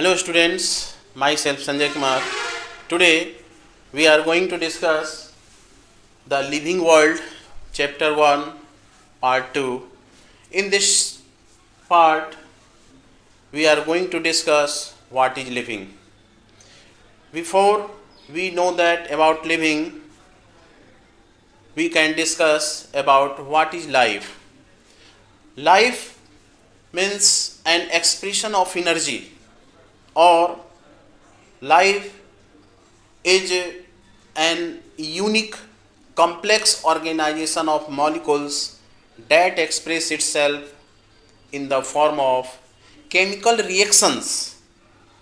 Hello students, myself Sanjay Kumar. Today we are going to discuss the living world chapter 1 part 2. In this part we are going to discuss what is living. Before we know that about living, we can discuss about what is life. Life means an expression of energy, or life is an unique complex organization of molecules that express itself in the form of chemical reactions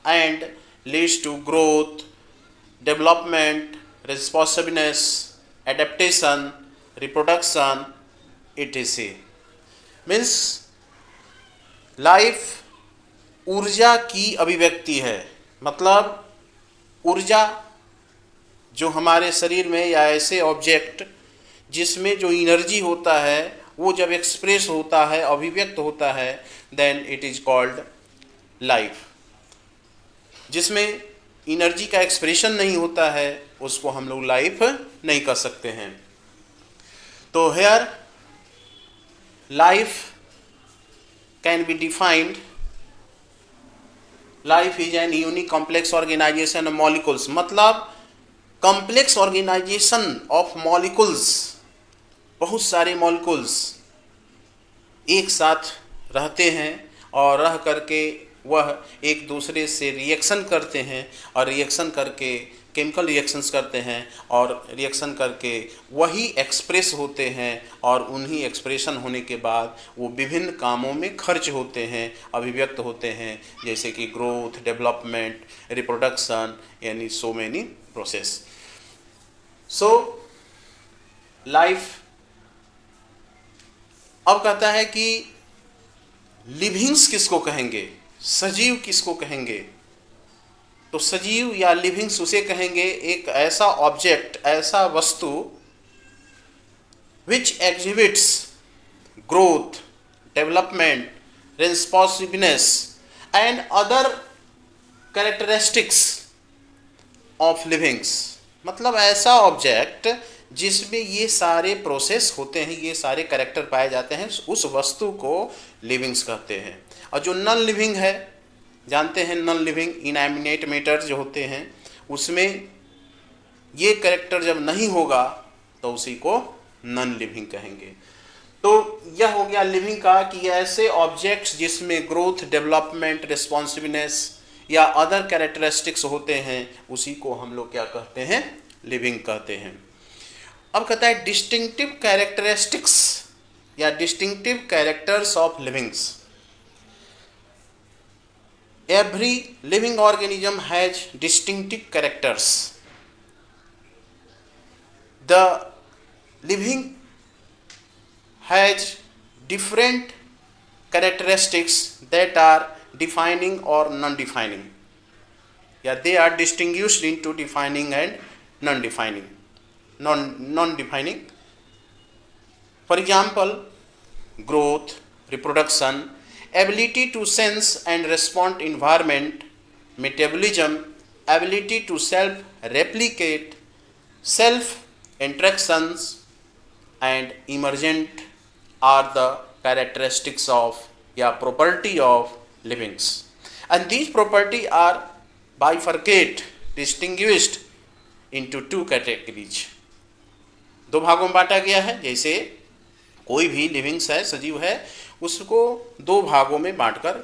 and leads to growth, development, responsiveness, adaptation, reproduction, etc. Means life ऊर्जा की अभिव्यक्ति है। मतलब ऊर्जा जो हमारे शरीर में या ऐसे ऑब्जेक्ट जिसमें जो एनर्जी होता है वो जब एक्सप्रेस होता है, अभिव्यक्त होता है, then it is called life. जिसमें एनर्जी का एक्सप्रेशन नहीं होता है उसको हम लोग लाइफ नहीं कर सकते हैं। तो here life can be defined, life is an unique complex organization of molecules. मतलब कॉम्प्लेक्स ऑर्गेनाइजेशन ऑफ मॉलिक्यूल्स, बहुत सारे मॉलिक्यूल्स एक साथ रहते हैं और रह करके वह एक दूसरे से रिएक्शन करते हैं और रिएक्शन करके केमिकल रिएक्शंस करते हैं और रिएक्शन करके वही एक्सप्रेस होते हैं और उन्हीं एक्सप्रेशन होने के बाद वो विभिन्न कामों में खर्च होते हैं, अभिव्यक्त होते हैं, जैसे कि ग्रोथ, डेवलपमेंट, रिप्रोडक्शन, यानी so many process. So life अब कहता है कि लिविंग्स किसको कहेंगे, सजीव किसको कहेंगे। तो सजीव या लिविंग्स उसे कहेंगे एक ऐसा ऑब्जेक्ट, ऐसा वस्तु which exhibits growth, development, responsiveness and other characteristics of livings. मतलब ऐसा ऑब्जेक्ट जिसमें ये सारे प्रोसेस होते हैं, ये सारे कैरेक्टर पाए जाते हैं, उस वस्तु को लिविंग्स कहते हैं। और जो नॉन लिविंग है, जानते हैं नॉन लिविंग इनएनिमेट मैटर जो होते हैं, उसमें ये कैरेक्टर जब नहीं होगा तो उसी को नॉन लिविंग कहेंगे। तो यह हो गया लिविंग का कि ऐसे ऑब्जेक्ट्स जिसमें ग्रोथ, डेवलपमेंट, रिस्पॉन्सिवनेस या अदर कैरेक्टरिस्टिक्स होते हैं उसी को हम लोग क्या कहते हैं, लिविंग कहते हैं। अब कहता है डिस्टिंक्टिव कैरेक्टरिस्टिक्स या distinctive characters of livings. Every living organism has distinctive characters. The living has different characteristics that are defining or non-defining. Yeah, they are distinguished into defining and non-defining. Non-defining. For example, growth, reproduction, ability to sense and respond environment, metabolism, ability to self-replicate, self-interactions, and emergent are the characteristics of property of livings. And these properties are bifurcate, distinguished into two categories. दो भागों में बांटा गया है। जैसे कोई भी livings है, सजीव है, उसको दो भागों में बांटकर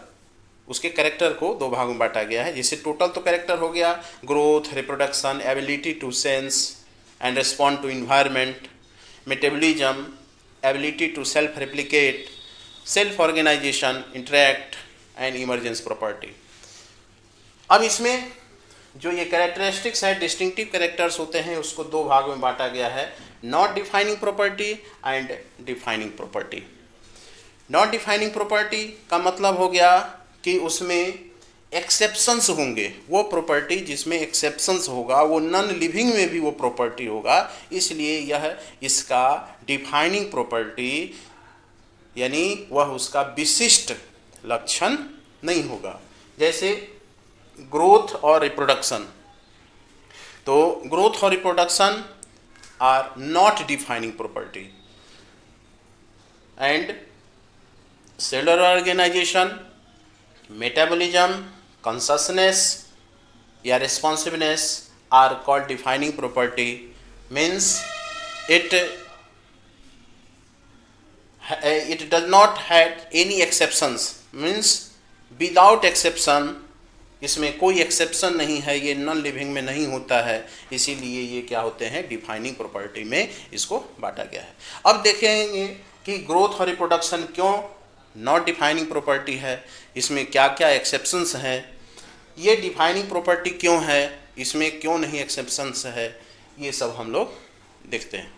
उसके कैरेक्टर को दो भागों में बांटा गया है। जैसे टोटल तो कैरेक्टर हो गया growth, reproduction, ability to sense and respond to environment, metabolism, ability to self replicate, self organization, interact and emergence property. अब इसमें जो ये कैरेक्टरिस्टिक्स है, डिस्टिंक्टिव कैरेक्टर्स होते हैं, उसको दो भागों में बांटा गया है, not defining property and defining property. Not defining property का मतलब हो गया कि उसमें एक्सेप्शंस होंगे। वो प्रॉपर्टी जिसमें एक्सेप्शंस होगा वो नॉन लिविंग में भी वो प्रॉपर्टी होगा, इसलिए यह इसका डिफाइनिंग प्रॉपर्टी यानी वह उसका विशिष्ट लक्षण नहीं होगा। जैसे ग्रोथ और रिप्रोडक्शन। तो ग्रोथ और reproduction are not defining property and cellular organisation, metabolism, consciousness या responsiveness are called defining property. Means it does not have any exceptions, means without exception, इसमें कोई एक्सेप्शन नहीं है, ये नॉन लिविंग में नहीं होता है, इसीलिए ये क्या होते हैं, डिफाइनिंग प्रॉपर्टी में इसको बांटा गया है। अब देखेंगे कि ग्रोथ और रिप्रोडक्शन क्यों नॉट डिफाइनिंग प्रॉपर्टी है, इसमें क्या क्या एक्सेप्शंस हैं, ये डिफाइनिंग प्रॉपर्टी क्यों है, इसमें क्यों नहीं एक्सेप्शंस है, ये सब हम लोग देखते हैं।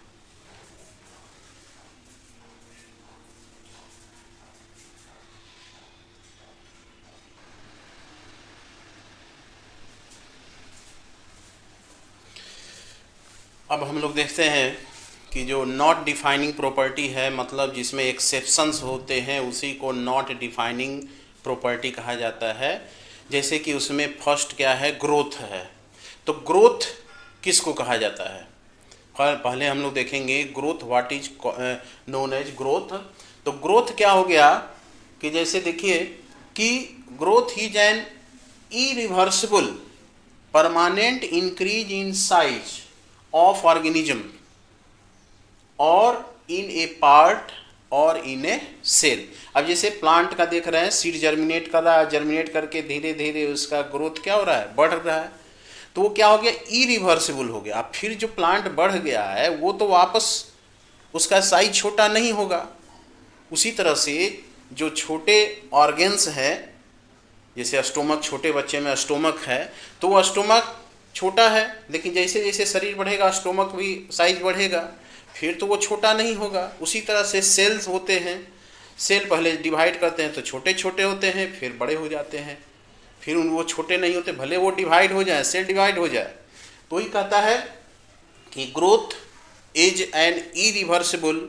अब हम लोग देखते हैं कि जो नॉट डिफाइनिंग प्रॉपर्टी है, मतलब जिसमें एक्सेप्शंस होते हैं, उसी को नॉट डिफाइनिंग प्रॉपर्टी कहा जाता है। जैसे कि उसमें फर्स्ट क्या है, ग्रोथ है। तो ग्रोथ किसको कहा जाता है, पहले हम लोग देखेंगे growth, what is known as growth. तो ग्रोथ क्या हो गया कि जैसे देखिए कि growth is an irreversible permanent increase in size of organism और इन ए पार्ट और इन ए सेल। अब जैसे प्लांट का देख रहे हैं, सीड जर्मिनेट कर रहा है, जर्मिनेट करके धीरे धीरे उसका ग्रोथ क्या हो रहा है, बढ़ रहा है। तो वो क्या हो गया, इरिवर्सिबल हो गया। फिर जो प्लांट बढ़ गया है वो तो वापस उसका साइज छोटा नहीं होगा। उसी तरह से जो छोटे ऑर्गेन्स है, जैसे स्टोमक, छोटे बच्चे में स्टोमक है, तो वो स्टोमक छोटा है, लेकिन जैसे जैसे शरीर बढ़ेगा स्टोमक भी साइज बढ़ेगा, फिर तो वो छोटा नहीं होगा। उसी तरह से सेल्स होते हैं, सेल पहले डिवाइड करते हैं तो छोटे छोटे होते हैं, फिर बड़े हो जाते हैं, फिर वो छोटे नहीं होते, भले वो डिवाइड हो जाए, सेल डिवाइड हो जाए। तो ये कहता है कि growth is an irreversible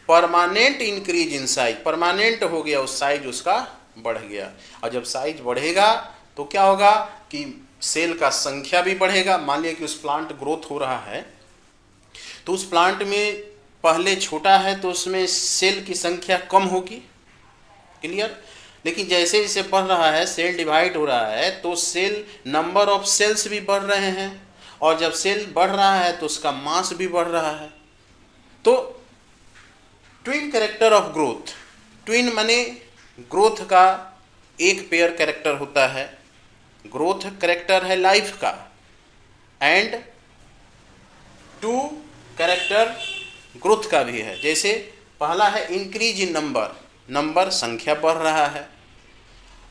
permanent increase in size. Permanent हो गया, उस साइज उसका बढ़ गया। और जब साइज बढ़ेगा तो क्या होगा कि सेल का संख्या भी बढ़ेगा। मान लिया कि उस प्लांट ग्रोथ हो रहा है, तो उस प्लांट में पहले छोटा है तो उसमें सेल की संख्या कम होगी, क्लियर। लेकिन जैसे जैसे बढ़ रहा है, सेल डिवाइड हो रहा है, तो सेल नंबर ऑफ सेल्स भी बढ़ रहे हैं, और जब सेल बढ़ रहा है तो उसका मास भी बढ़ रहा है। तो twin character of growth, twin माने ग्रोथ का एक पेयर कैरेक्टर होता है, ग्रोथ कैरेक्टर है लाइफ का, एंड टू कैरेक्टर ग्रोथ का भी है। जैसे पहला है इंक्रीज इन नंबर, नंबर संख्या बढ़ रहा है,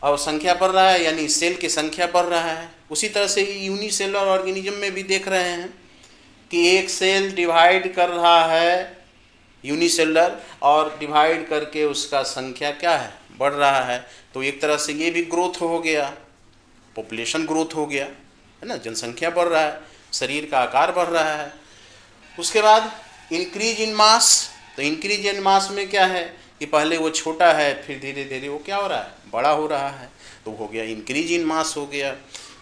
और संख्या बढ़ रहा है यानी सेल की संख्या बढ़ रहा है। उसी तरह से यूनिसेलुलर ऑर्गेनिज्म में भी देख रहे हैं कि एक सेल डिवाइड कर रहा है यूनिसेलुलर, और डिवाइड करके उसका संख्या क्या है, बढ़ रहा है। तो एक तरह से ये भी ग्रोथ हो गया, पॉपुलेशन ग्रोथ हो गया, है ना, जनसंख्या बढ़ रहा है, शरीर का आकार बढ़ रहा है। उसके बाद इंक्रीज इन मास, तो इंक्रीज इन मास में क्या है कि पहले वो छोटा है, फिर धीरे धीरे वो क्या हो रहा है, बड़ा हो रहा है, तो हो गया इंक्रीज इन मास हो गया।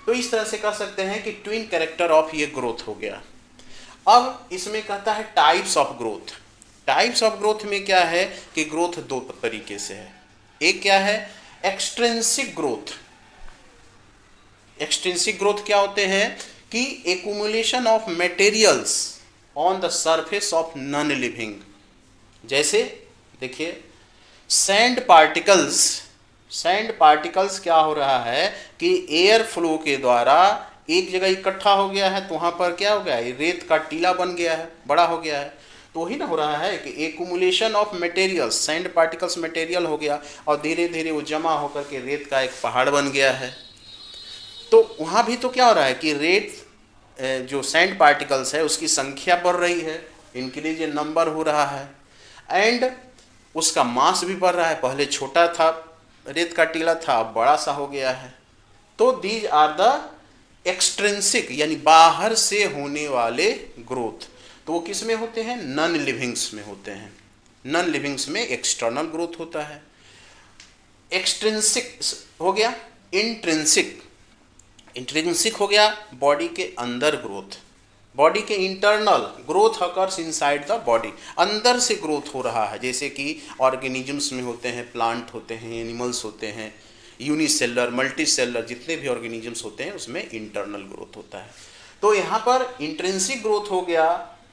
तो इस तरह से कह सकते हैं कि ट्विन कैरेक्टर ऑफ ये ग्रोथ हो गया। अब इसमें कहता है types of growth. Types of growth में क्या है कि ग्रोथ दो तरीके से है। एक क्या है, एक्सट्रिंसिक ग्रोथ। एक्सट्रिंसिक ग्रोथ क्या होते हैं कि accumulation of materials on the surface of non living. जैसे देखिए सैंड पार्टिकल्स, सैंड पार्टिकल्स क्या हो रहा है कि एयर फ्लो के द्वारा एक जगह इकट्ठा हो गया है, तो वहाँ पर क्या हो गया है, रेत का टीला बन गया है, बड़ा हो गया है। तो वही ना हो रहा है कि accumulation of materials, sand particles material हो गया, और धीरे धीरे वो जमा होकर के रेत का एक पहाड़ बन गया है। तो वहाँ भी तो क्या हो रहा है कि रेत जो सैंड पार्टिकल्स है उसकी संख्या बढ़ रही है, इंक्रीज इन नंबर हो रहा है, एंड उसका मास भी बढ़ रहा है। पहले छोटा था, रेत का टीला था, अब बड़ा सा हो गया है। तो दीज आर द एक्सट्रिंसिक यानी बाहर से होने वाले ग्रोथ। तो वो किस में होते हैं, नॉन लिविंग्स में होते हैं। नॉन लिविंग्स में एक्सटर्नल ग्रोथ होता है। एक्सट्रिंसिक हो गया, इंट्रिंसिक। इंट्रिंसिक हो गया बॉडी के अंदर ग्रोथ, बॉडी के internal growth occurs inside the body, अंदर से ग्रोथ हो रहा है, जैसे कि ऑर्गेनिजम्स में होते हैं, प्लांट होते हैं, एनिमल्स होते हैं, यूनिसेलुलर मल्टीसेलुलर जितने भी ऑर्गेनिजम्स होते हैं उसमें इंटरनल ग्रोथ होता है। तो यहाँ पर इंट्रिंसिक ग्रोथ हो गया,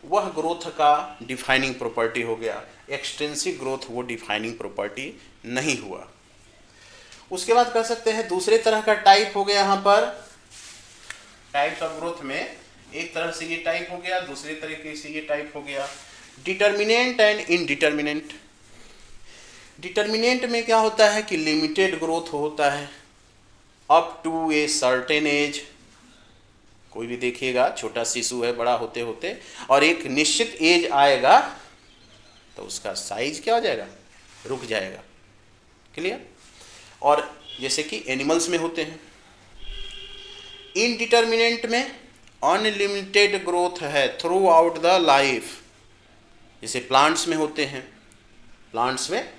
वह ग्रोथ का डिफाइनिंग प्रॉपर्टी हो गया। एक्सट्रिंसिक ग्रोथ वो डिफाइनिंग प्रॉपर्टी नहीं हुआ। उसके बाद कर सकते हैं दूसरे तरह का टाइप हो गया। यहाँ पर टाइप्स ऑफ ग्रोथ में एक तरह से ये टाइप हो गया, दूसरे तरीके से ये टाइप हो गया। Determinant and indeterminate. डिटर्मिनेंट में क्या होता है कि लिमिटेड ग्रोथ होता है up to a certain age. कोई भी देखिएगा छोटा शिशु है, बड़ा होते होते और एक निश्चित एज आएगा तो उसका साइज क्या हो जाएगा, रुक जाएगा। क्लियर। और जैसे कि एनिमल्स में होते हैं। इनडिटर्मिनेंट में अनलिमिटेड ग्रोथ है थ्रू आउट द लाइफ, जैसे प्लांट्स में होते हैं। प्लांट्स में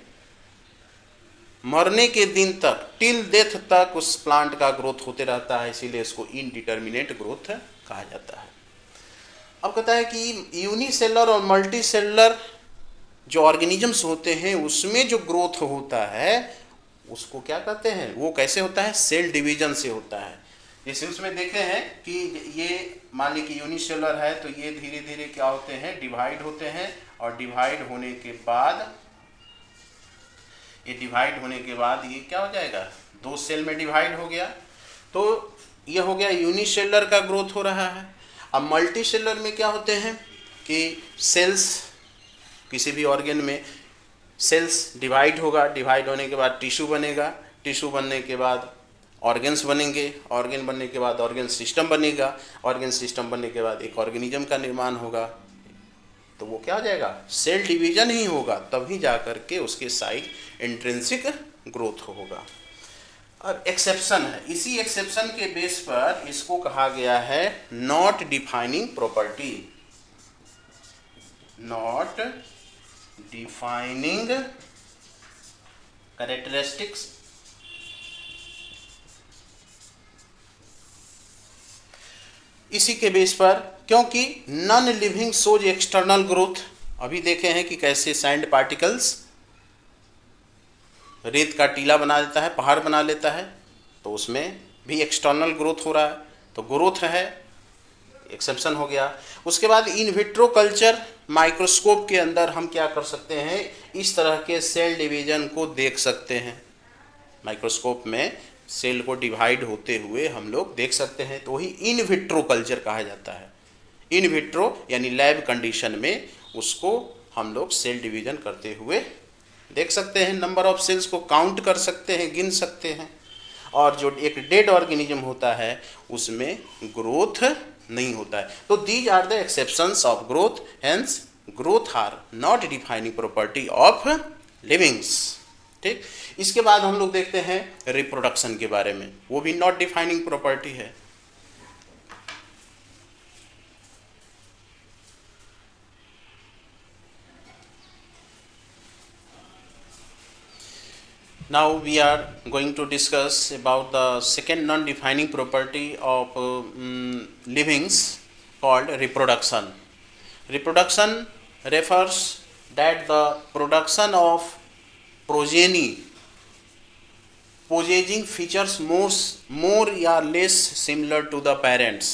मरने के दिन तक, टिल डेथ तक उस प्लांट का ग्रोथ होते रहता है, इसीलिए इसको इनडिटर्मिनेट ग्रोथ कहा जाता है। अब कहता है कि यूनिसेलुलर और मल्टी सेलुलर जो ऑर्गेनिजम्स होते हैं उसमें जो ग्रोथ होता है उसको क्या कहते हैं, वो कैसे होता है, सेल डिवीजन से होता है। जैसे उसमें देखे हैं कि ये मान ली कि यूनिसेलुलर है तो ये धीरे धीरे क्या होते हैं, डिवाइड होते हैं, और डिवाइड होने के बाद ये क्या हो जाएगा, दो सेल में डिवाइड हो गया। तो ये हो गया यूनिसेलुलर का ग्रोथ हो रहा है। अब मल्टी सेलुलर में क्या होते हैं कि सेल्स, किसी भी ऑर्गन में सेल्स डिवाइड होगा, डिवाइड होने के बाद टिश्यू बनेगा, टिश्यू बनने के बाद ऑर्गन्स बनेंगे, ऑर्गन बनने के बाद ऑर्गन सिस्टम बनेगा, ऑर्गन सिस्टम बनने के बाद एक ऑर्गेनिज्म का निर्माण होगा। तो वो क्या हो जाएगा, सेल डिवीजन ही होगा, तभी जा कर के उसके साइज इंट्रिंसिक ग्रोथ होगा। और एक्सेप्शन है, इसी एक्सेप्शन के बेस पर इसको कहा गया है not defining property. Not defining characteristics. इसी के बेस पर, क्योंकि नॉन लिविंग सोज एक्सटर्नल ग्रोथ। अभी देखे हैं कि कैसे सैंड पार्टिकल्स रेत का टीला बना देता है, पहाड़ बना लेता है, तो उसमें भी एक्सटर्नल ग्रोथ हो रहा है, तो ग्रोथ है, एक्सेप्शन हो गया। उसके बाद इन विट्रो कल्चर, माइक्रोस्कोप के अंदर हम क्या कर सकते हैं, इस तरह के सेल डिवीजन को देख सकते हैं। माइक्रोस्कोप में सेल को डिवाइड होते हुए हम लोग देख सकते हैं, तो वही इन विट्रो कल्चर कहा जाता है। इन विट्रो यानी लैब कंडीशन में उसको हम लोग सेल डिवीजन करते हुए देख सकते हैं, नंबर ऑफ सेल्स को काउंट कर सकते हैं, गिन सकते हैं। और जो एक डेड ऑर्गेनिज्म होता है उसमें ग्रोथ नहीं होता है। तो these are the exceptions of growth, hence growth are not defining property of livings. ठीक। इसके बाद हम लोग देखते हैं रिप्रोडक्शन के बारे में, वो भी नॉट डिफाइनिंग प्रॉपर्टी है। Now we are going to discuss about the second non-defining property of livings called reproduction. Reproduction refers that the production of progeny possessing features more या less similar to the parents।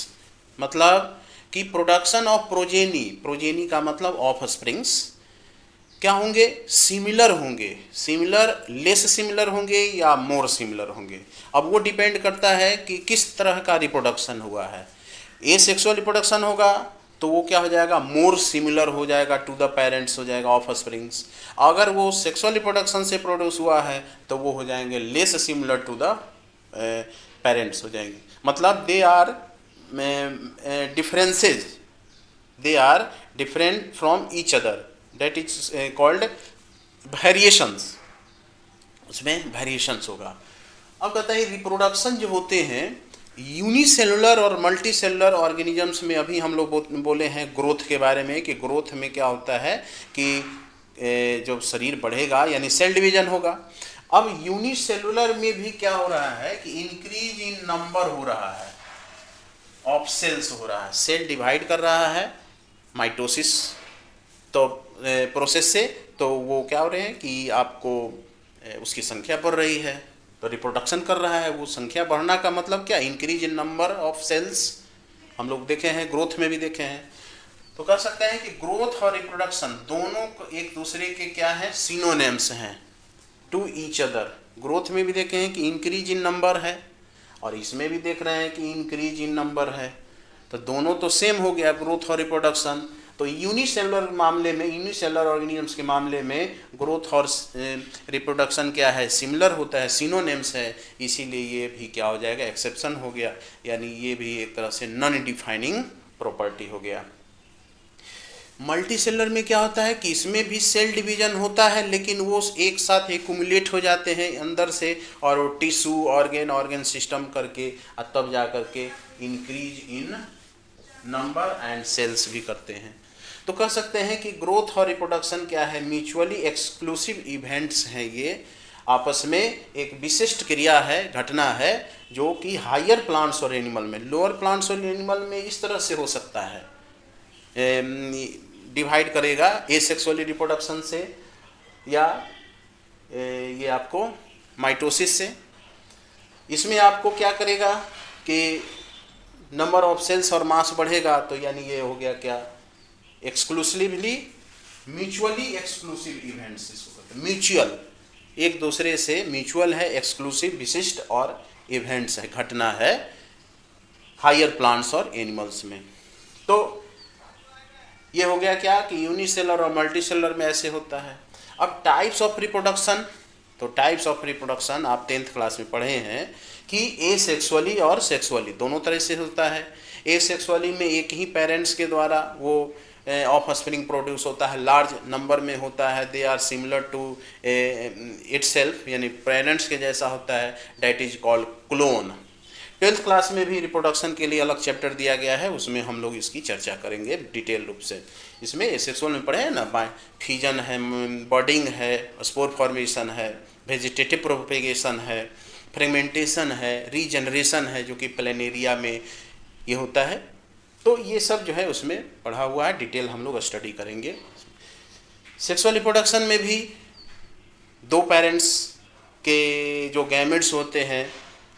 मतलब कि production of progeny का मतलब of springs क्या होंगे, similar होंगे, similar, less similar होंगे या मोर सिमिलर होंगे। अब वो डिपेंड करता है कि किस तरह का रिप्रोडक्शन हुआ है। ए सेक्सुअल रिप्रोडक्शन होगा तो वो क्या हो जाएगा, मोर सिमिलर हो जाएगा टू द पेरेंट्स, हो जाएगा ऑफ स्प्रिंग्स। अगर वो सेक्सुअल रिप्रोडक्शन से प्रोड्यूस हुआ है तो वो हो जाएंगे less similar to the parents हो जाएंगे। मतलब they are differences, they are different from each other, that is called variations, उसमें वेरिएशंस होगा। अब कहता है रिप्रोडक्शन जो होते हैं यूनिसेलुलर और मल्टी सेलुलर ऑर्गेनिजम्स में, अभी हम लोग बोले हैं ग्रोथ के बारे में कि ग्रोथ में क्या होता है कि जब शरीर बढ़ेगा यानी सेल डिवीजन होगा। अब यूनिसेलुलर में भी क्या हो रहा है कि इंक्रीज इन नंबर हो रहा है, ऑफ सेल्स हो रहा है, सेल डिवाइड कर रहा है माइटोसिस तो प्रोसेस से, तो वो क्या हो रहे हैं कि आपको उसकी संख्या बढ़ रही है, तो रिप्रोडक्शन कर रहा है। वो संख्या बढ़ना का मतलब क्या, increase in number of cells. हम लोग देखे हैं, ग्रोथ में भी देखे हैं। तो कह सकते हैं कि ग्रोथ और रिप्रोडक्शन दोनों एक दूसरे के क्या है, सिनोनिम्स हैं टू ईच अदर। ग्रोथ में भी देखे हैं कि इंक्रीज इन नंबर है, और इसमें भी देख रहे हैं कि इंक्रीज इन नंबर है, तो दोनों तो सेम हो गया, ग्रोथ और रिप्रोडक्शन। तो यूनिसेलुलर मामले में, यूनिसेलुलर ऑर्गेनिजम्स के मामले में ग्रोथ और रिप्रोडक्शन क्या है, सिमिलर होता है, सिनोनिम्स है, इसीलिए ये भी क्या हो जाएगा, एक्सेप्शन हो गया, यानी ये भी एक तरह से नॉन डिफाइनिंग प्रॉपर्टी हो गया। मल्टी सेलुलर में क्या होता है कि इसमें भी सेल डिवीजन होता है, लेकिन वो एक साथ एक्यूमुलेट हो जाते हैं अंदर से, और वो टिश्यू ऑर्गन सिस्टम करके तब जा करके increase in number and cells भी करते हैं। तो कह सकते हैं कि ग्रोथ और रिप्रोडक्शन क्या है, म्यूचुअली एक्सक्लूसिव इवेंट्स हैं। ये आपस में एक विशिष्ट क्रिया है, घटना है, जो कि हायर प्लांट्स और एनिमल में, लोअर प्लांट्स और एनिमल में इस तरह से हो सकता है, डिवाइड करेगा एसेक्सुअली रिप्रोडक्शन से, या ये आपको माइटोसिस से। इसमें आपको क्या करेगा कि नंबर ऑफ सेल्स और मास बढ़ेगा, तो यानी ये हो गया क्या, एक्सक्लूसिवली म्यूचुअली एक्सक्लूसिव इवेंट्स इसको कहते हैं। म्यूचुअल, एक दूसरे से म्यूचुअल है, एक्सक्लूसिव विशिष्ट और इवेंट्स है, घटना है हायर प्लांट्स और एनिमल्स में। तो ये हो गया क्या कि यूनिसेलर और मल्टीसेलर में ऐसे होता है। अब टाइप्स ऑफ रिप्रोडक्शन, तो टाइप्स ऑफ रिप्रोडक्शन आप 10th क्लास में पढ़े हैं कि एसेक्सुअली और सेक्सुअली दोनों तरह से होता है। एसेक्सुअली में एक ही पेरेंट्स के द्वारा वो ऑफस्प्रिंग प्रोड्यूस होता है, लार्ज नंबर में होता है, they are similar to itself, यानी पेरेंट्स के जैसा होता है, that is called clone. 12th class में भी रिप्रोडक्शन के लिए अलग चैप्टर दिया गया है, उसमें हम लोग इसकी चर्चा करेंगे डिटेल रूप से। इसमें एसेक्सुअल में पढ़े हैं ना, फ्यूजन है, बर्डिंग है, स्पोर फॉर्मेशन है, वेजिटेटिव प्रोपेगेशन है, फ्रेगमेंटेशन है, रीजनरेशन है, जो कि प्लेनेरिया में ये होता है। तो ये सब जो है उसमें पढ़ा हुआ है, डिटेल हम लोग स्टडी करेंगे। सेक्सुअल रिप्रोडक्शन में भी दो पेरेंट्स के जो गैमेट्स होते हैं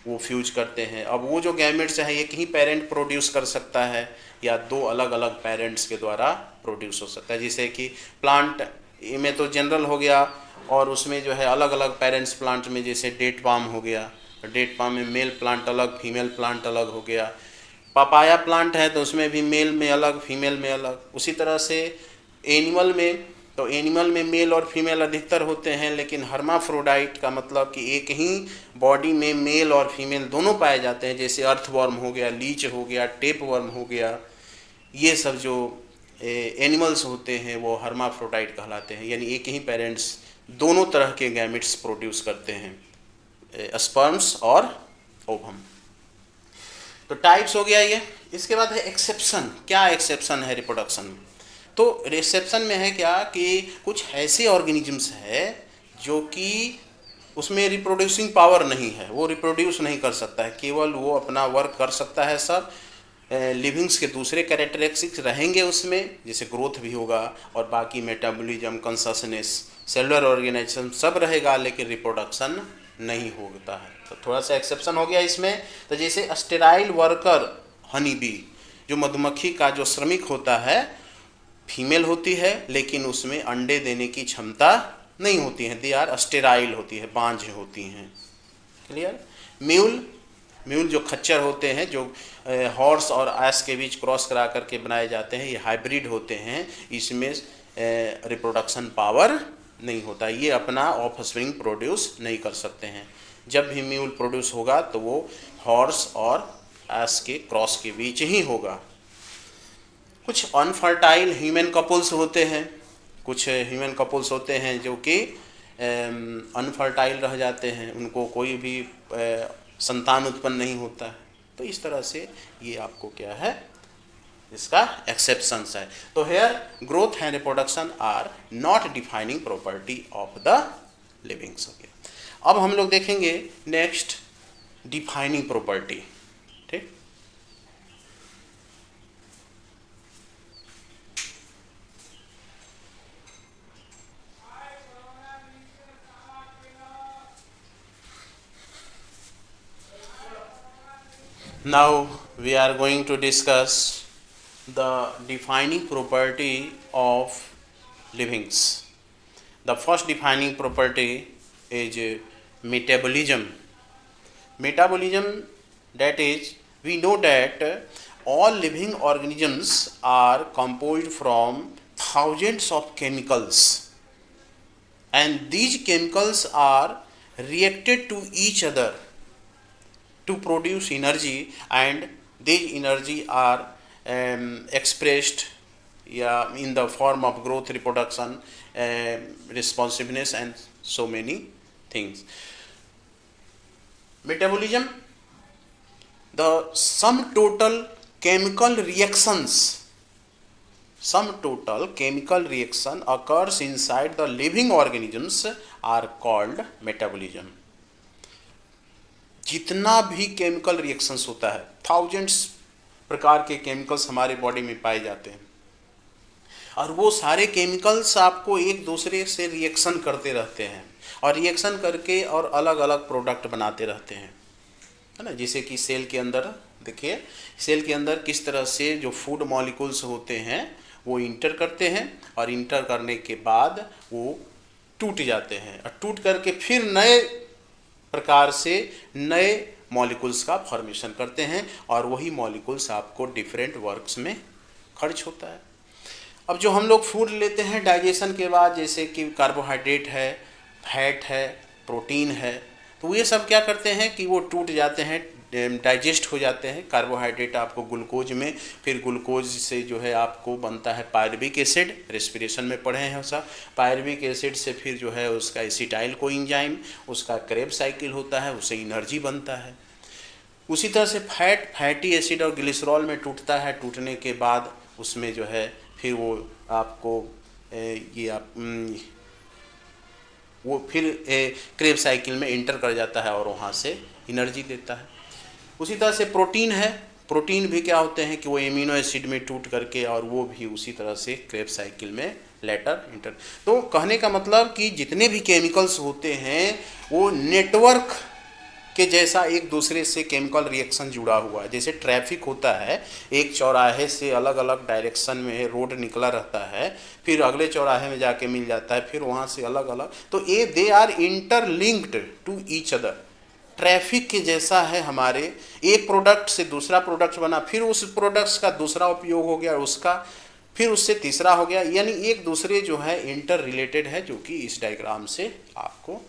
वो फ्यूज करते हैं। अब वो जो गैमेट्स है एक ही पेरेंट प्रोड्यूस कर सकता है, या दो अलग अलग पेरेंट्स के द्वारा प्रोड्यूस हो सकता है। जैसे कि प्लांट में तो जनरल हो गया, और उसमें जो है अलग अलग पेरेंट्स प्लांट में, जैसे डेट पाम हो गया, डेट पाम में मेल प्लांट अलग, फीमेल प्लांट अलग हो गया। पपाया प्लांट है तो उसमें भी मेल में अलग, फीमेल में अलग। उसी तरह से एनिमल में, तो एनिमल में मेल और फीमेल अधिकतर होते हैं, लेकिन हर्माफ्रोडाइट का मतलब कि एक ही बॉडी में मेल और फीमेल दोनों पाए जाते हैं। जैसे अर्थवर्म हो गया, लीच हो गया, टेप वर्म हो गया, ये सब जो एनिमल्स होते हैं वो हर्माफ्रोडाइट कहलाते हैं, यानी एक ही पेरेंट्स दोनों तरह के गैमेट्स प्रोड्यूस करते हैं, स्पर्म्स और ओवम। तो टाइप्स हो गया ये। इसके बाद है एक्सेप्शन। क्या एक्सेप्शन है रिप्रोडक्शन में? तो रिसेप्शन में है क्या कि कुछ ऐसे ऑर्गेनिजम्स है जो कि उसमें रिप्रोड्यूसिंग पावर नहीं है, वो रिप्रोड्यूस नहीं कर सकता है, केवल वो अपना वर्क कर सकता है। सब लिविंग्स के दूसरे कैरेक्टरिस्टिक्स रहेंगे उसमें, जैसे ग्रोथ भी होगा और बाकी मेटाबॉलिज्म, कंसनेस, सेलुलर ऑर्गेनाइजेशन सब रहेगा, लेकिन रिप्रोडक्शन नहीं होता है। तो थोड़ा सा एक्सेप्शन हो गया इसमें। तो जैसे स्टेराइल वर्कर हनी बी, जो मधुमक्खी का जो श्रमिक होता है, फीमेल होती है लेकिन उसमें अंडे देने की क्षमता नहीं होती है, दे आर स्टेराइल होती है, बांझ होती हैं। क्लियर? म्यूल जो खच्चर होते हैं, जो हॉर्स और एस के बीच क्रॉस करा करके बनाए जाते हैं, ये हाइब्रिड होते हैं, इसमें रिप्रोडक्शन पावर नहीं होता, ये अपना ऑफस्प्रिंग प्रोड्यूस नहीं कर सकते हैं। जब भी म्यूल प्रोड्यूस होगा तो वो हॉर्स और एस के क्रॉस के बीच ही होगा। कुछ अनफर्टाइल ह्यूमन कपल्स होते हैं, कुछ ह्यूमन कपल्स होते हैं जो कि अनफर्टाइल रह जाते हैं, उनको कोई भी संतान उत्पन्न नहीं होता है। तो इस तरह से ये आपको क्या है, इसका एक्सेप्शंस है। तो here growth and reproduction are not defining property of the livings. अब हम लोग देखेंगे नेक्स्ट डिफाइनिंग प्रॉपर्टी। ठीक, Now we are going to discuss the defining property of livings. The first defining property is metabolism. Metabolism, that is, we know that all living organisms are composed from thousands of chemicals, and these chemicals are reacted to each other to produce energy, and these energy are expressed in the form of growth, reproduction, responsiveness, and so many things. Metabolism, the sum total chemical reaction occurs inside the living organisms are called metabolism. जितना भी chemical reactions होता है, thousands प्रकार के chemicals हमारे body में पाए जाते हैं, और वो सारे केमिकल्स आपको एक दूसरे से रिएक्शन करते रहते हैं और रिएक्शन करके और अलग अलग प्रोडक्ट बनाते रहते हैं, है ना। जैसे कि सेल के अंदर देखिए, सेल के अंदर किस तरह से जो फूड मॉलिक्यूल्स होते हैं वो इंटर करते हैं, और इंटर करने के बाद वो टूट जाते हैं, और टूट करके फिर नए प्रकार से नए मॉलिक्यूल्स का फॉर्मेशन करते हैं, और वही मॉलिक्यूल्स आपको डिफरेंट वर्क्स में खर्च होता है। अब जो हम लोग फूड लेते हैं डाइजेशन के बाद, जैसे कि कार्बोहाइड्रेट है, फैट है, प्रोटीन है, तो ये सब क्या करते हैं कि वो टूट जाते हैं, डाइजेस्ट हो जाते हैं। कार्बोहाइड्रेट आपको ग्लूकोज में, फिर ग्लूकोज से जो है आपको बनता है पायरुविक एसिड, रेस्पिरेशन में पढ़े हैं सब। पायरुविक एसिड से फिर जो है उसका एसिटाइल कोएंजाइम, उसका क्रेब साइकिल होता है, उससे एनर्जी बनता है। उसी तरह से फैटी एसिड और ग्लिसरॉल में टूटता है, टूटने के बाद उसमें जो है फिर वो आपको वो फिर क्रेब साइकिल में इंटर कर जाता है और वहाँ से एनर्जी देता है। उसी तरह से प्रोटीन है, प्रोटीन भी क्या होते हैं कि वो एमिनो एसिड में टूट करके और वो भी उसी तरह से क्रेब साइकिल में लेटर इंटर। तो कहने का मतलब कि जितने भी केमिकल्स होते हैं वो नेटवर्क के जैसा एक दूसरे से केमिकल रिएक्शन जुड़ा हुआ है। जैसे ट्रैफिक होता है, एक चौराहे से अलग अलग डायरेक्शन में रोड निकला रहता है, फिर अगले चौराहे में जाके मिल जाता है, फिर वहाँ से अलग अलग, तो ये they are interlinked to each other. Traffic के जैसा है हमारे, एक प्रोडक्ट से दूसरा प्रोडक्ट बना, फिर उस प्रोडक्ट्स का दूसरा उपयोग हो गया, उसका फिर उससे तीसरा हो गया, यानी एक दूसरे जो है इंटर रिलेटेड है, जो कि इस डायग्राम से आपको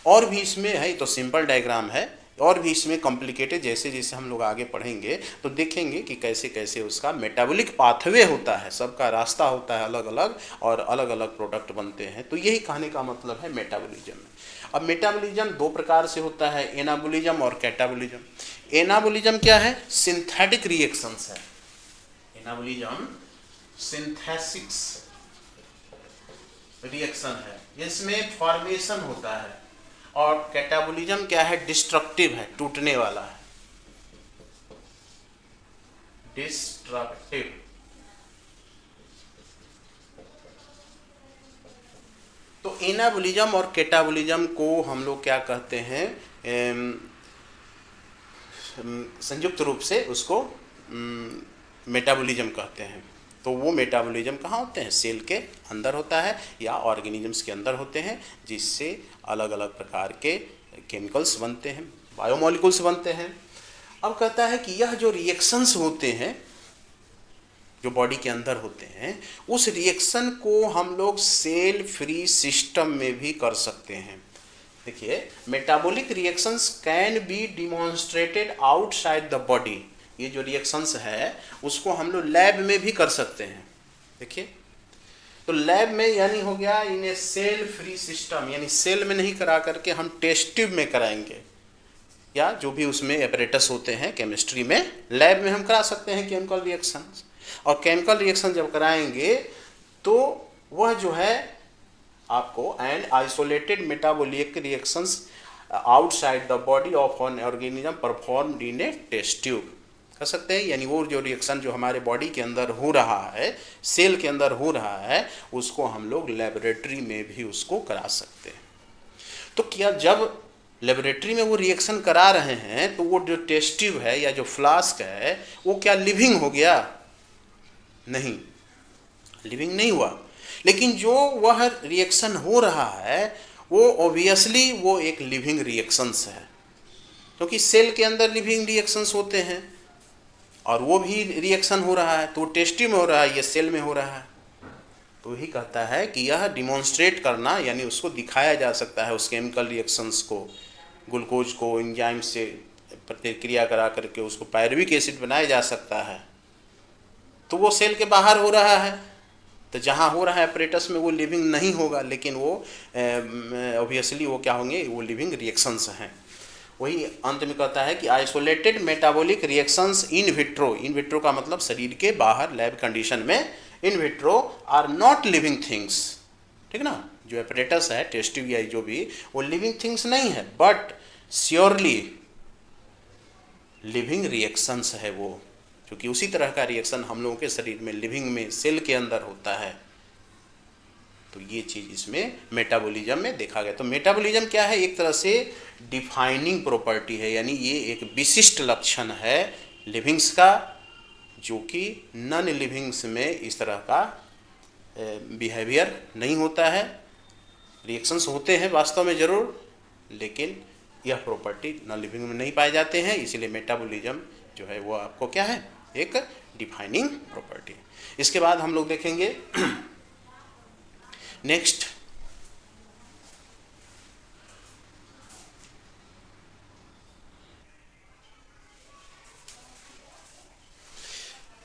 और भी इसमें है। तो सिंपल डायग्राम है, और भी इसमें कॉम्प्लिकेटेड, जैसे जैसे हम लोग आगे पढ़ेंगे तो देखेंगे कि कैसे कैसे उसका मेटाबॉलिक पाथवे होता है, सबका रास्ता होता है अलग अलग, और अलग अलग प्रोडक्ट बनते हैं। तो यही कहने का मतलब है मेटाबॉलिज्म। अब मेटाबॉलिज्म दो प्रकार से होता है, एनाबॉलिज्म और कैटाबॉलिज्म। एनाबॉलिज्म क्या है? सिंथेटिक रिएक्शंस है। एनाबॉलिज्म सिंथेसिस रिएक्शन है, इसमें फॉर्मेशन होता है। और कैटाबॉलिज्म क्या है? डिस्ट्रक्टिव है, टूटने वाला है, डिस्ट्रक्टिव। तो एनाबॉलिज्म और कैटाबॉलिज्म को हम लोग क्या कहते हैं, संयुक्त रूप से उसको मेटाबॉलिज्म कहते हैं। तो वो मेटाबॉलिज्म कहाँ होते हैं? सेल के अंदर होता है या ऑर्गेनिजम्स के अंदर होते हैं, जिससे अलग अलग प्रकार के केमिकल्स बनते हैं, बायोमोलिकुल्स बनते हैं। अब कहता है कि यह जो रिएक्शंस होते हैं जो बॉडी के अंदर होते हैं, उस रिएक्शन को हम लोग सेल फ्री सिस्टम में भी कर सकते हैं। देखिए, metabolic reactions can be demonstrated outside the body. ये जो रिएक्शंस है उसको हम लोग लैब में भी कर सकते हैं। देखिए, तो लैब में यानी हो गया इन ए सेल फ्री सिस्टम, यानी सेल में नहीं करा करके हम टेस्ट ट्यूब में कराएंगे, या जो भी उसमें एपरेटस होते हैं केमिस्ट्री में, लैब में हम करा सकते हैं केमिकल रिएक्शन। और केमिकल रिएक्शन जब कराएंगे तो वह जो है आपको and isolated metabolic reactions outside the body of an organism performed in a test tube कर सकते हैं। यानी वो जो रिएक्शन जो हमारे बॉडी के अंदर हो रहा है, सेल के अंदर हो रहा है, उसको हम लोग लेबोरेटरी में भी उसको करा सकते हैं। तो क्या जब लेबोरेटरी में वो रिएक्शन करा रहे हैं, तो वो जो टेस्ट ट्यूब है या जो फ्लास्क है वो क्या लिविंग हो गया? नहीं, लिविंग नहीं हुआ। लेकिन जो वह रिएक्शन हो रहा है वो ऑब्वियसली वो एक लिविंग रिएक्शंस है, क्योंकि सेल के अंदर लिविंग रिएक्शंस होते हैं और वो भी रिएक्शन हो रहा है, तो टेस्ट ट्यूब में हो रहा है, ये सेल में हो रहा है। तो यही कहता है कि यह डिमॉन्स्ट्रेट करना, यानी उसको दिखाया जा सकता है, उस केमिकल रिएक्शंस को, ग्लूकोज को एंजाइम से प्रतिक्रिया करा करके उसको पायरुविक एसिड बनाया जा सकता है। तो वो सेल के बाहर हो रहा है, तो जहाँ हो रहा है अपरेटस में वो लिविंग नहीं होगा, लेकिन वो ऑब्वियसली वो क्या होंगे? वो लिविंग रिएक्शंस हैं। वही अंत में कहता है कि isolated metabolic reactions in vitro, in vitro का मतलब शरीर के बाहर लैब कंडीशन में, in vitro are not living things. ठीक ना, जो अपरेटस है टेस्ट ट्यूब या जो भी, वो लिविंग थिंग्स नहीं है, बट श्योरली लिविंग रिएक्शंस है वो, क्योंकि उसी तरह का रिएक्शन हम लोगों के शरीर में लिविंग में सेल के अंदर होता है। तो ये चीज़ इसमें मेटाबॉलिज्म में देखा गया। तो मेटाबॉलिज्म क्या है? एक तरह से डिफाइनिंग प्रॉपर्टी है, यानी ये एक विशिष्ट लक्षण है लिविंग्स का, जो कि नॉन लिविंग्स में इस तरह का बिहेवियर नहीं होता है। रिएक्शंस होते हैं वास्तव में ज़रूर, लेकिन यह प्रॉपर्टी नॉन लिविंग में नहीं पाए जाते हैं, इसीलिए मेटाबॉलिज्म जो है वो आपको क्या है? एक डिफाइनिंग प्रॉपर्टी। इसके बाद हम लोग देखेंगे next,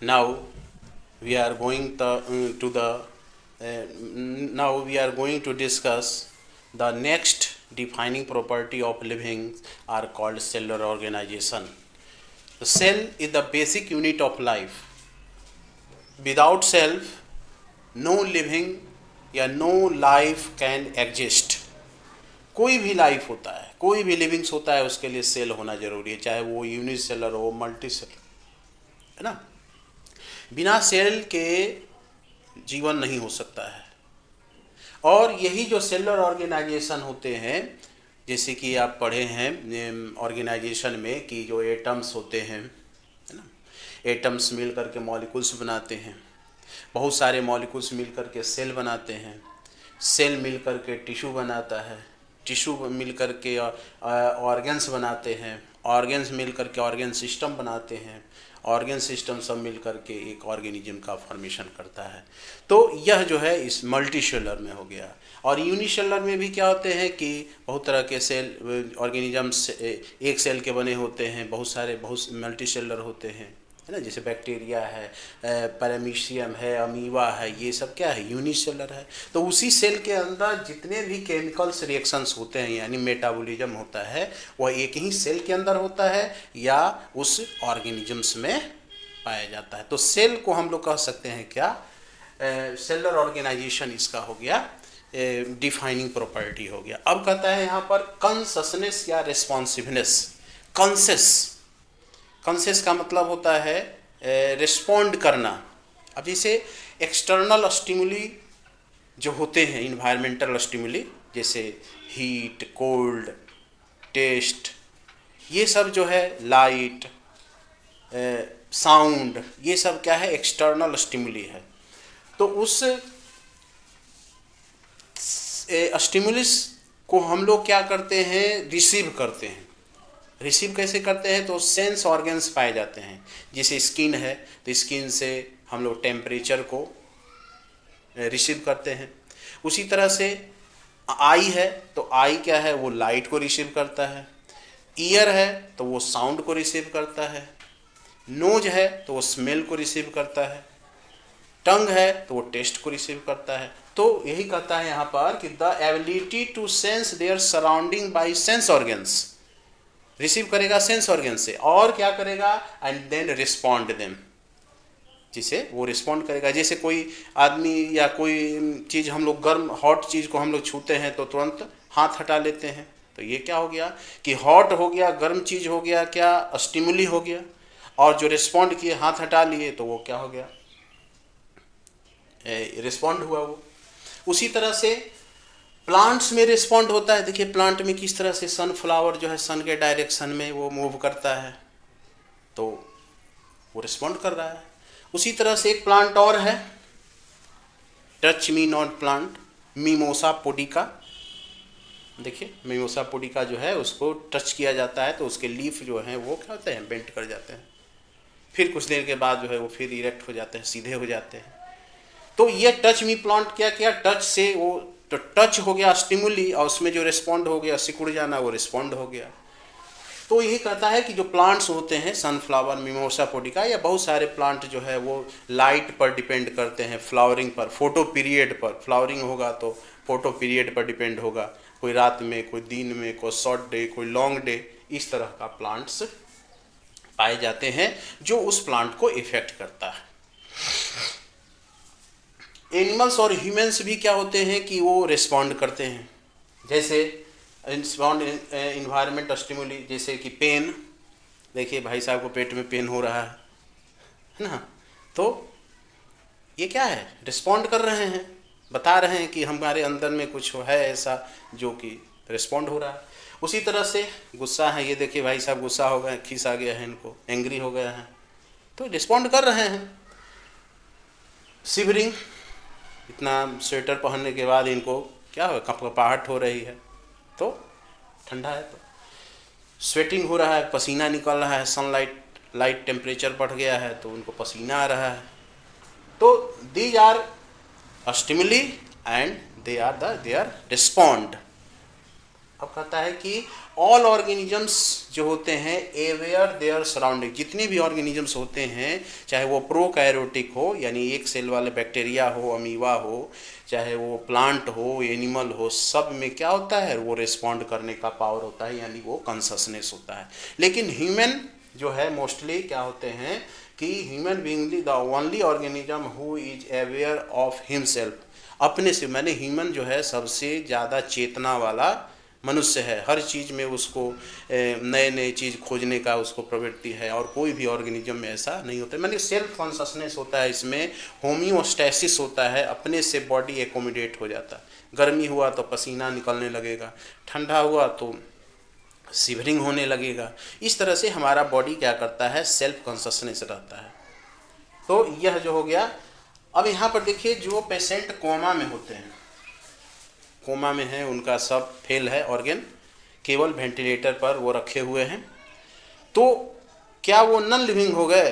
now we are going to discuss the next defining property of living are called cellular organization. The cell is the basic unit of life. Without cell, no living या no life can exist. कोई भी life होता है, कोई भी livings होता है, उसके लिए सेल होना जरूरी है, चाहे वो यूनिसेलर हो, मल्टी सेलर, है ना। बिना सेल के जीवन नहीं हो सकता है। और यही जो सेलुलर ऑर्गेनाइजेशन होते हैं, जैसे कि आप पढ़े हैं ऑर्गेनाइजेशन में कि जो एटम्स होते हैं, है ना, एटम्स मिल करके मॉलिक्यूल्स बनाते हैं, बहुत सारे मॉलिक्यूल्स मिल करके सेल बनाते हैं, सेल मिल करके टिश्यू बनाता है, टिश्यू मिल करके ऑर्गन्स बनाते हैं, ऑर्गन्स मिल करके ऑर्गन सिस्टम बनाते हैं, ऑर्गन सिस्टम सब मिल करके एक ऑर्गेनिज्म का फॉर्मेशन करता है। तो यह जो है इस मल्टी सेलुलर में हो गया। और यूनिसेलुलर में भी क्या होते हैं कि बहुत तरह के सेल ऑर्गेनिजम्स एक सेल के बने होते हैं, बहुत मल्टी सेलुलर होते हैं, है ना, जैसे बैक्टीरिया है, पैरामीशियम है, अमीबा है, ये सब क्या है? यूनिसेलुलर है। तो उसी सेल के अंदर जितने भी केमिकल्स रिएक्शंस होते हैं, यानी मेटाबॉलिज्म होता है, वह एक ही सेल के अंदर होता है या उस ऑर्गेनिजम्स में पाया जाता है। तो सेल को हम लोग कह सकते हैं क्या? सेलुलर ऑर्गेनाइजेशन इसका हो गया, डिफाइनिंग प्रॉपर्टी हो गया। अब कहता है यहाँ पर कॉन्शसनेस या रिस्पॉन्सिवनेस। कॉन्शियस का मतलब होता है रिस्पॉन्ड करना। अब जैसे एक्सटर्नल स्टिमुली जो होते हैं, इन्वायरमेंटल स्टिमुली, जैसे हीट, कोल्ड, टेस्ट, ये सब जो है, लाइट, साउंड, ये सब क्या है? एक्सटर्नल स्टिमुली है। तो उस स्टिमुलस को हम लोग क्या करते हैं? रिसीव करते हैं। रिसीव कैसे करते हैं? तो सेंस ऑर्गन्स पाए जाते हैं। जैसे स्किन है, तो स्किन से हम लोग टेम्परेचर को रिसीव करते हैं। उसी तरह से आई है, तो आई क्या है? वो लाइट को रिसीव करता है। ईयर है तो वो साउंड को रिसीव करता है। नोज है तो वो स्मेल को रिसीव करता है। टंग है तो वो टेस्ट को रिसीव करता है। तो यही कहता है यहाँ पर कि the ability to sense their surrounding by sense organs. Receive करेगा सेंस ऑर्गन से, और क्या करेगा? एंड देन रिस्पॉन्ड देम, जिसे वो रिस्पॉन्ड करेगा। जैसे कोई आदमी या कोई चीज़ हम लोग गर्म हॉट चीज़ को हम लोग छूते हैं तो तुरंत हाथ हटा लेते हैं। तो ये क्या हो गया कि हॉट हो गया, गर्म चीज़ हो गया, क्या स्टिमुली हो गया, और जो रिस्पॉन्ड किए, हाथ हटा लिए, तो वो क्या हो गया? रिस्पॉन्ड हुआ वो। उसी तरह से प्लांट्स में रिस्पॉन्ड होता है। देखिए प्लांट में किस तरह से सनफ्लावर जो है सन के डायरेक्शन में वो मूव करता है, तो वो रिस्पॉन्ड कर रहा है। उसी तरह से एक प्लांट और है, touch me not plant, mimosa pudica. देखिए मिमोसा पुडिका जो है उसको टच किया जाता है तो उसके लीफ जो हैं वो क्या होते हैं, बेंट कर जाते हैं, फिर कुछ देर के बाद जो है वो फिर इरेक्ट हो जाते हैं, सीधे हो जाते हैं। तो ये टच मी प्लांट क्या किया, टच से वो तो टच हो गया स्टिमुली, और उसमें जो रिस्पॉन्ड हो गया, सिकुड़ जाना, वो रिस्पॉन्ड हो गया। तो यही कहता है कि जो प्लांट्स होते हैं सनफ्लावर, मिमोसा पुडिका या बहुत सारे प्लांट जो है वो लाइट पर डिपेंड करते हैं, फ्लावरिंग पर, फोटो पीरियड पर। फ्लावरिंग होगा तो फोटो पीरियड पर डिपेंड होगा, कोई रात में, कोई दिन में, कोई शॉर्ट डे, कोई लॉन्ग डे, इस तरह का प्लांट्स पाए जाते हैं जो उस प्लांट को इफेक्ट करता है। एनिमल्स और ह्यूमंस भी क्या होते हैं कि वो रिस्पॉन्ड करते हैं, जैसे रिस्पॉन्ड इन्वायरमेंट स्टिमुली, जैसे कि पेन। देखिए भाई साहब को पेट में पेन हो रहा है ना, तो ये क्या है, रिस्पॉन्ड कर रहे हैं, बता रहे हैं कि हमारे अंदर में कुछ है ऐसा जो कि रिस्पॉन्ड हो रहा है। उसी तरह से गुस्सा है, ये देखिए भाई साहब गुस्सा हो गए, खीस आ गया है इनको, एंग्री हो गए हैं, तो रिस्पॉन्ड कर रहे हैं। शिवरिंग, इतना स्वेटर पहनने के बाद इनको क्या हो, कपकपाहट हो रही है, तो ठंडा है, तो स्वेटिंग हो रहा है, पसीना निकल रहा है, लाइट टेम्परेचर बढ़ गया है तो उनको पसीना आ रहा है। तो these are stimuli and they are respond. अब कहता है कि ऑल ऑर्गेनिजम्स जो होते हैं अवेयर देयर सराउंडिंग, जितने भी ऑर्गेनिजम्स होते हैं, चाहे वो प्रोकैरियोटिक हो यानी एक सेल वाले बैक्टीरिया हो, अमीबा हो, चाहे वो प्लांट हो, एनिमल हो, सब में क्या होता है, वो रिस्पॉन्ड करने का पावर होता है, यानी वो कॉन्शसनेस होता है। लेकिन ह्यूमन जो है मोस्टली क्या होते हैं कि human being the only organism who is aware of himself, अपने से, मैंने ह्यूमन जो है सबसे ज़्यादा चेतना वाला मनुष्य है, हर चीज़ में उसको नए नए चीज़ खोजने का उसको प्रवृत्ति है, और कोई भी ऑर्गेनिज्म में ऐसा नहीं होता। मैंने सेल्फ कॉन्शसनेस होता है, इसमें होम्योस्टैसिस होता है, अपने से बॉडी एकोमोडेट हो जाता है। गर्मी हुआ तो पसीना निकलने लगेगा, ठंडा हुआ तो शिवरिंग होने लगेगा। इस तरह से हमारा बॉडी क्या करता है, सेल्फ कॉन्शसनेस रहता है। तो यह जो हो गया। अब यहाँ पर देखिए जो पेशेंट कोमा में होते हैं, कोमा में है, उनका सब फेल है ऑर्गन, केवल वेंटिलेटर पर वो रखे हुए हैं, तो क्या वो नॉन लिविंग हो गए,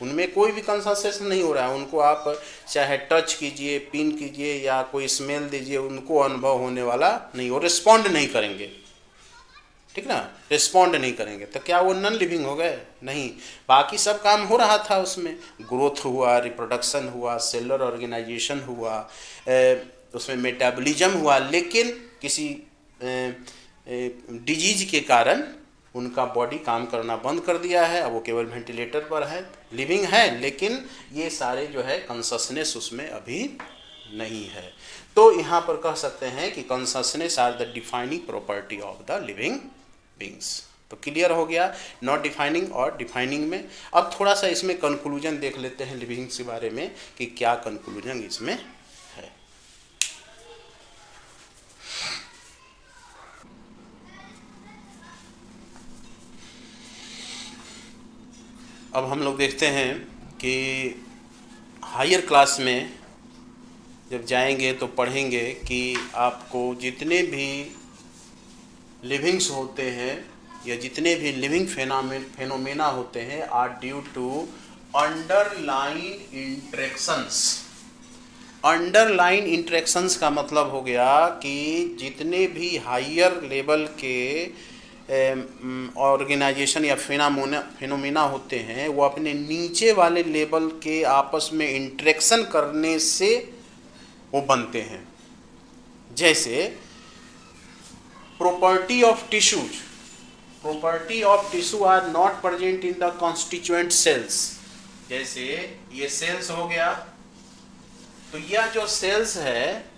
उनमें कोई भी कॉन्शसनेस नहीं हो रहा है। उनको आप चाहे टच कीजिए, पिन कीजिए या कोई स्मेल दीजिए, उनको अनुभव होने वाला नहीं, वो रिस्पॉन्ड नहीं करेंगे, ठीक ना, रिस्पॉन्ड नहीं करेंगे। तो क्या वो नॉन लिविंग हो गए, नहीं। बाकी सब काम हो रहा था, उसमें ग्रोथ हुआ, रिप्रोडक्शन हुआ, सेलुलर ऑर्गेनाइजेशन हुआ, उसमें मेटाबॉलिज्म हुआ, लेकिन किसी डिजीज के कारण उनका बॉडी काम करना बंद कर दिया है। अब वो केवल वेंटिलेटर पर है, लिविंग है, लेकिन ये सारे जो है कॉन्शसनेस उसमें अभी नहीं है। तो यहाँ पर कह सकते हैं कि consciousness are the defining property of the living beings. तो क्लियर हो गया नॉट डिफाइनिंग और डिफाइनिंग में। अब थोड़ा सा इसमें कंक्लूजन देख लेते हैं लिविंग के बारे में कि क्या कंक्लूजन इसमें है। अब हम लोग देखते हैं कि हायर क्लास में जब जाएंगे तो पढ़ेंगे कि आपको जितने भी लिविंग्स होते हैं या जितने भी लिविंग फेनोमेना होते हैं are due to underline interactions. Underline interactions का मतलब हो गया कि जितने भी हायर लेवल के ऑर्गेनाइजेशन या फेनोमेना होते हैं वो अपने नीचे वाले लेवल के आपस में इंटरेक्शन करने से वो बनते हैं। जैसे property of tissues, property of tissue are not present in the constituent cells। जैसे ये सेल्स हो गया, तो यह जो सेल्स है,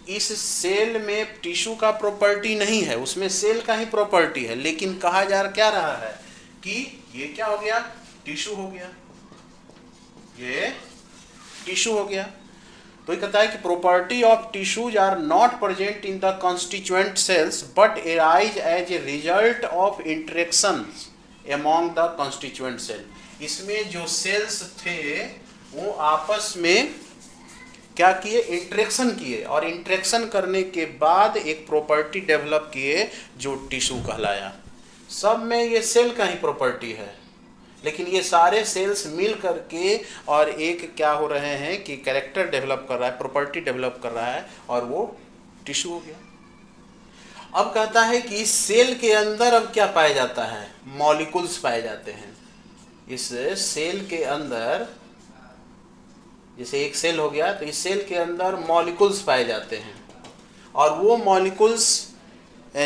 इस सेल में टिश्यू का प्रॉपर्टी नहीं है, उसमें सेल का ही प्रॉपर्टी है, लेकिन कहा जा क्या रहा है कि ये क्या हो गया, टिश्यू हो गया, ये टिश्यू हो गया। तो ये कहता है कि property of tissues are not present in the constituent cells but arise as a result of interaction among the constituent cell. इसमें जो सेल्स थे वो आपस में क्या किए, इंटरेक्शन किए, और इंटरेक्शन करने के बाद एक प्रॉपर्टी डेवलप किए जो टिश्यू कहलाया। सब में ये सेल का ही प्रॉपर्टी है, लेकिन ये सारे सेल्स मिल करके और एक क्या हो रहे हैं कि कैरेक्टर डेवलप कर रहा है, प्रॉपर्टी डेवलप कर रहा है, और वो टिश्यू हो गया। अब कहता है कि इस सेल के अंदर अब क्या पाया जाता है, मॉलिक्यूल्स पाए जाते हैं। इस सेल के अंदर जैसे एक सेल हो गया तो इस सेल के अंदर मॉलिक्यूल्स पाए जाते हैं, और वो मॉलिक्यूल्स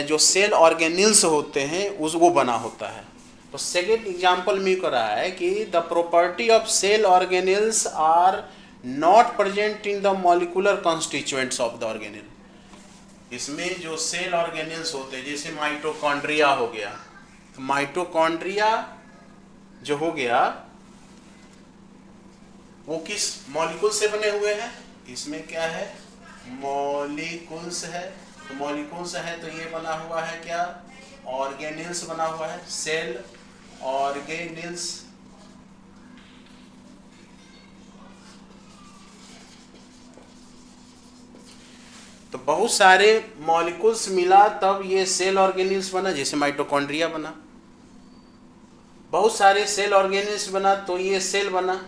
जो सेल ऑर्गेनिल्स होते हैं उस वो बना होता है। तो सेकेंड एग्जांपल में कर रहा है कि the property of cell organelles are not present in the molecular constituents of the organelle. इसमें जो सेल ऑर्गेनिल्स होते हैं जैसे माइटोकॉन्ड्रिया हो गया, तो माइटोकॉन्ड्रिया जो हो गया वो किस मॉलिक्यूल से बने हुए हैं, इसमें क्या है, मॉलिक्यूल्स है। तो मॉलिक्यूल्स है तो ये बना हुआ है क्या, ऑर्गेनिल्स बना हुआ है, सेल ऑर्गेनिल्स। तो बहुत सारे मॉलिक्यूल्स मिला तब ये सेल ऑर्गेनिल्स बना, जैसे माइटोकॉन्ड्रिया बना। बहुत सारे सेल ऑर्गेनिल्स बना तो ये सेल बना।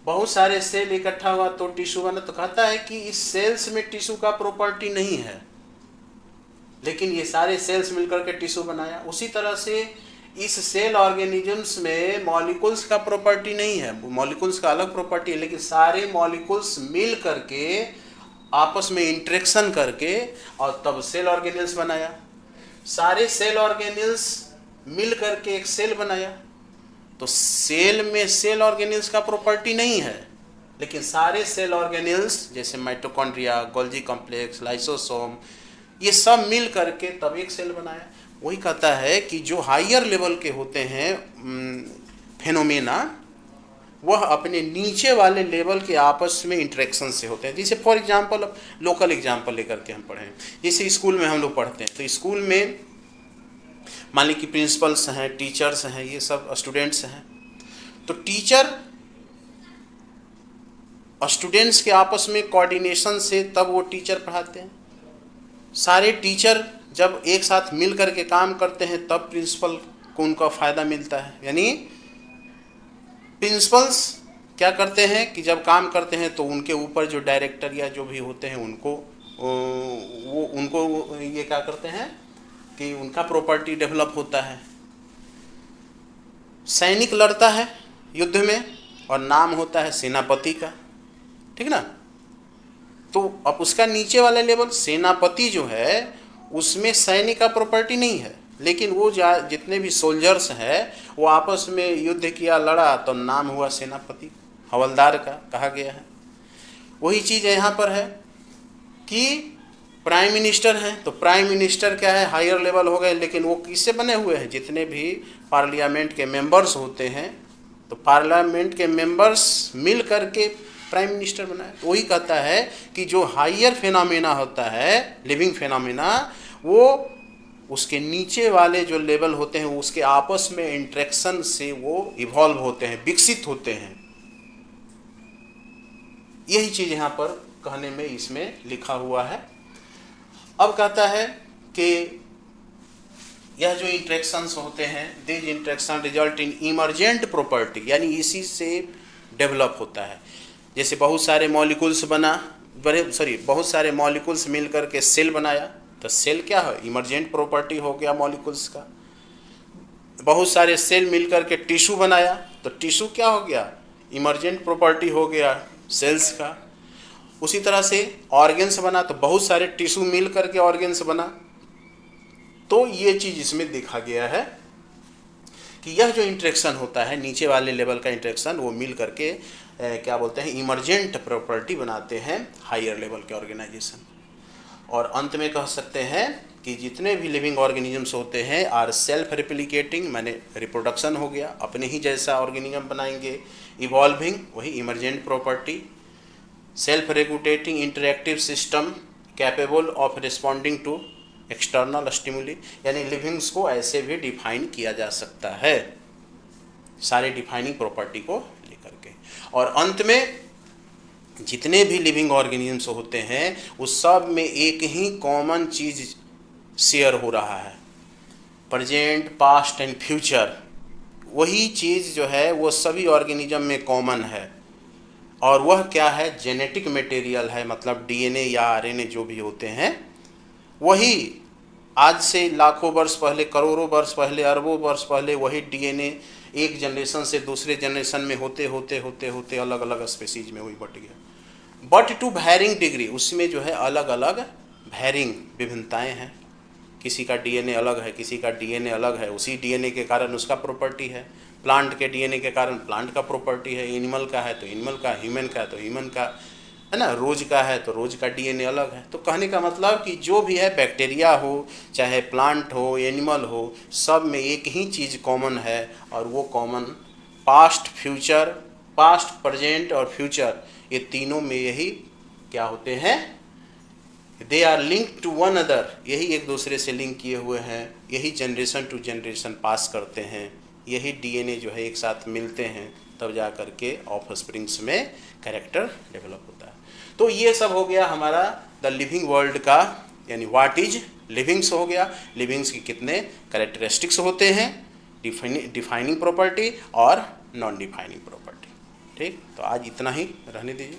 बहुत सारे सेल इकट्ठा हुआ तो टिश्यू बना। तो कहता है कि इस सेल्स में टिश्यू का प्रॉपर्टी नहीं है, लेकिन ये सारे सेल्स मिलकर के टिश्यू बनाया। उसी तरह से इस सेल ऑर्गेनिजम्स में मॉलिक्यूल्स का प्रॉपर्टी नहीं है, मॉलिक्यूल्स का अलग प्रॉपर्टी है, लेकिन सारे मॉलिक्यूल्स मिल करके आपस में इंटरेक्शन करके और तब सेल ऑर्गेनिल्स बनाया। सारे सेल ऑर्गेनिल्स मिल करके एक सेल बनाया। तो सेल में सेल ऑर्गेनिल्स का प्रॉपर्टी नहीं है, लेकिन सारे सेल ऑर्गेनिल्स जैसे माइटोकॉन्ड्रिया, गोल्जी कॉम्प्लेक्स, लाइसोसोम, ये सब मिल करके तब एक सेल बनाया। वही कहता है कि जो हायर लेवल के होते हैं फेनोमेना, वह अपने नीचे वाले लेवल के आपस में इंटरेक्शन से होते हैं। जैसे फॉर एग्जांपल लोकल एग्जांपल लेकर के हम पढ़ें, जैसे स्कूल में हम लोग पढ़ते हैं, तो स्कूल में मान ली कि प्रिंसिपल्स हैं, टीचर्स हैं, ये सब स्टूडेंट्स हैं। तो टीचर स्टूडेंट्स के आपस में कोऑर्डिनेशन से तब वो टीचर पढ़ाते हैं। सारे टीचर जब एक साथ मिल करके काम करते हैं तब प्रिंसिपल को उनका फ़ायदा मिलता है। यानी प्रिंसिपल्स क्या करते हैं कि जब काम करते हैं तो उनके ऊपर जो डायरेक्टर या जो भी होते हैं उनको ये क्या करते हैं कि उनका प्रॉपर्टी डेवलप होता है। सैनिक लड़ता है युद्ध में और नाम होता है सेनापति का, ठीक ना। तो अब उसका नीचे वाला लेवल सेनापति जो है उसमें सैनिक का प्रॉपर्टी नहीं है, लेकिन वो जितने भी सोल्जर्स हैं वो आपस में युद्ध किया, लड़ा, तो नाम हुआ सेनापति, हवलदार का कहा गया है। वही चीज़ यहाँ पर है कि प्राइम मिनिस्टर हैं, तो प्राइम मिनिस्टर क्या है, हायर लेवल हो गए, लेकिन वो किससे बने हुए हैं, जितने भी पार्लियामेंट के मेंबर्स होते हैं, तो पार्लियामेंट के मेंबर्स मिल करके प्राइम मिनिस्टर बनाए। तो वही कहता है कि जो हायर फिनोमेना होता है, लिविंग फिनोमेना, वो उसके नीचे वाले जो लेवल होते हैं उसके आपस में इंटरेक्शन से वो इवॉल्व होते हैं, विकसित होते हैं। यही चीज़ यहाँ पर कहने में इसमें लिखा हुआ है। अब कहता है कि यह जो इंटरेक्शंस होते हैं, this interaction result in emergent property, यानी इसी से डेवलप होता है। जैसे बहुत सारे मॉलिक्यूल्स बहुत सारे मॉलिक्यूल्स मिल करके सेल बनाया, तो सेल क्या है, इमर्जेंट प्रॉपर्टी हो गया मॉलिक्यूल्स का। बहुत सारे सेल मिल करके टिश्यू बनाया, तो टिश्यू क्या हो गया, इमर्जेंट प्रॉपर्टी हो गया सेल्स का। उसी तरह से ऑर्गेन्स बना, तो बहुत सारे टिश्यू मिल करके ऑर्गेन्स बना। तो ये चीज़ इसमें देखा गया है कि यह जो इंटरेक्शन होता है, नीचे वाले लेवल का इंटरेक्शन, वो मिल करके क्या बोलते हैं, इमर्जेंट प्रॉपर्टी बनाते हैं हायर लेवल के ऑर्गेनाइजेशन। और अंत में कह सकते हैं कि जितने भी लिविंग ऑर्गेनिजम्स होते हैं आर सेल्फ रिप्लिकेटिंग, माने रिप्रोडक्शन हो गया, अपने ही जैसा ऑर्गेनिज्म बनाएंगे। इवॉल्विंग, वही emergent property. Self regulating interactive system capable of responding to external stimuli, यानी लिविंग्स को ऐसे भी डिफाइन किया जा सकता है, सारे डिफाइनिंग प्रॉपर्टी को लेकर के। और अंत में जितने भी लिविंग ऑर्गेनिजम्स होते हैं उस सब में एक ही कॉमन चीज शेयर हो रहा है, प्रेजेंट, पास्ट एंड फ्यूचर। वही चीज़ जो है वो सभी ऑर्गेनिज्म में कॉमन है, और वह क्या है, जेनेटिक मटेरियल है, मतलब डीएनए या आरएनए जो भी होते हैं वही आज से लाखों वर्ष पहले, करोड़ों वर्ष पहले, अरबों वर्ष पहले वही डीएनए एक जनरेशन से दूसरे जनरेशन में होते होते होते होते अलग अलग स्पीसीज में वही बट गया, बट टू वैरिंग डिग्री। उसमें जो है अलग अलग वैरिंग विभिन्नताएं हैं, किसी का डीएनए अलग है, किसी का डीएनए अलग है, उसी डीएनए के कारण उसका प्रॉपर्टी है, प्लांट के डीएनए के कारण प्लांट का प्रॉपर्टी है, एनिमल का है तो एनिमल का, ह्यूमन का है तो ह्यूमन का, है ना, रोज का है तो रोज का डीएनए अलग है। तो कहने का मतलब कि जो भी है, बैक्टीरिया हो चाहे प्लांट हो, एनिमल हो, सब में एक ही चीज़ कॉमन है, और वो common past future, past present और फ्यूचर, ये तीनों में यही क्या होते हैं, they are link to one other, यही एक दूसरे से लिंक किए हुए हैं, यही जनरेशन टू जनरेशन पास करते हैं, यही डीएनए जो है एक साथ मिलते हैं, तब जा कर के ऑफ स्प्रिंग्स में कैरेक्टर डेवलप होता है। तो ये सब हो गया हमारा द लिविंग वर्ल्ड का, यानी व्हाट इज लिविंग्स हो गया, लिविंग्स की कितने कैरेक्टरिस्टिक्स होते हैं, डिफाइनिंग प्रॉपर्टी और नॉन डिफाइनिंग प्रॉपर्टी। ठीक, तो आज इतना ही रहने दीजिए।